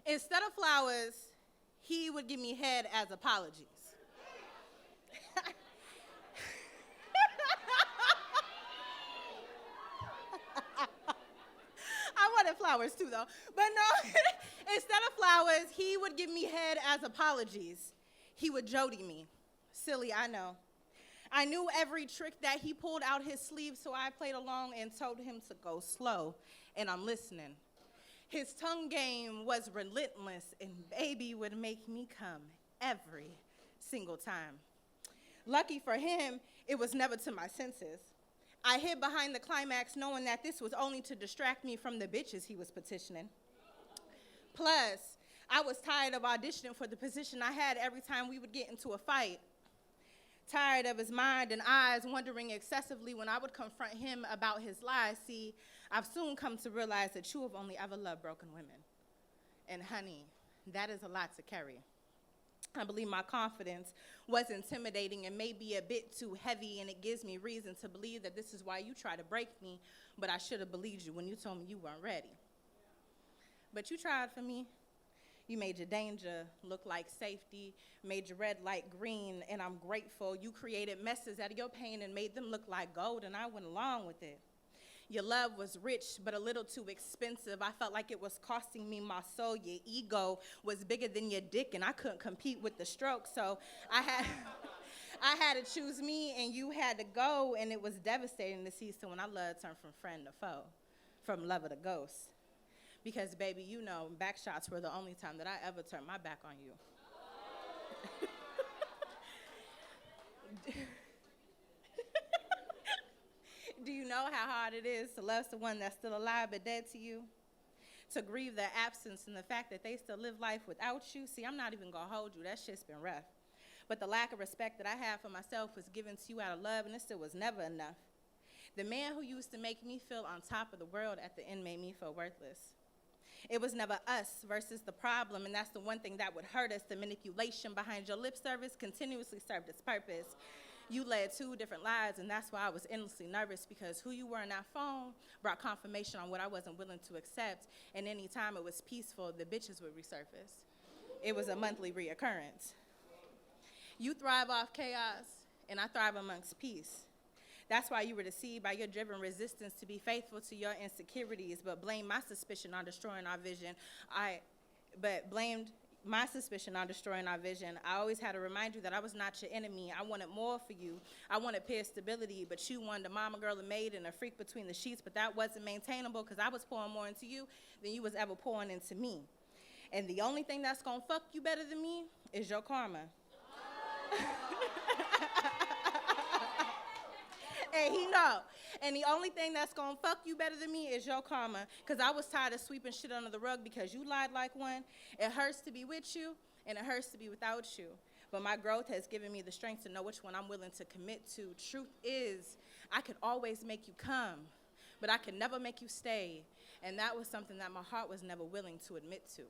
Instead of flowers, he would give me head as apologies. I wanted flowers too, though. But no, instead of flowers, he would give me head as apologies. He would Jody me. Silly, I know. I knew every trick that he pulled out his sleeve, so I played along and told him to go slow, and I'm listening. His tongue game was relentless, and baby would make me come every single time. Lucky for him, it was never to my senses. I hid behind the climax knowing that this was only to distract me from the bitches he was petitioning. Plus, I was tired of auditioning for the position I had every time we would get into a fight. Tired of his mind and eyes wandering excessively when I would confront him about his lies. See, I've soon come to realize that you have only ever loved broken women. And honey, that is a lot to carry. I believe my confidence was intimidating and maybe a bit too heavy, and it gives me reason to believe that this is why you try to break me, but I should have believed you when you told me you weren't ready. But you tried for me. You made your danger look like safety, made your red light green, and I'm grateful. You created messes out of your pain and made them look like gold, and I went along with it. Your love was rich, but a little too expensive. I felt like it was costing me my soul. Your ego was bigger than your dick, and I couldn't compete with the stroke. So I had to choose me, and you had to go, and it was devastating to see someone I loved turn from friend to foe, from lover to ghost. Because, baby, you know, back shots were the only time that I ever turned my back on you. Do you know how hard it is to love someone that's still alive but dead to you? To grieve their absence and the fact that they still live life without you? See, I'm not even going to hold you. That shit's been rough. But the lack of respect that I have for myself was given to you out of love, and it still was never enough. The man who used to make me feel on top of the world at the end made me feel worthless. It was never us versus the problem, and that's the one thing that would hurt us. The manipulation behind your lip service continuously served its purpose. You led 2 different lives, and that's why I was endlessly nervous, because who you were in that phone brought confirmation on what I wasn't willing to accept, and any time it was peaceful, the bitches would resurface. It was a monthly reoccurrence. You thrive off chaos, and I thrive amongst peace. That's why you were deceived by your driven resistance to be faithful to your insecurities, but blamed my suspicion on destroying our vision. I always had to remind you that I was not your enemy. I wanted more for you. I wanted peer stability, but you wanted a mama, girl, a maid, and a freak between the sheets, but that wasn't maintainable because I was pouring more into you than you was ever pouring into me. And the only thing that's going to fuck you better than me is your karma. And he know. And the only thing that's going to fuck you better than me is your karma, because I was tired of sweeping shit under the rug because you lied like one. It hurts to be with you, and it hurts to be without you. But my growth has given me the strength to know which one I'm willing to commit to. Truth is, I could always make you come, but I could never make you stay. And that was something that my heart was never willing to admit to.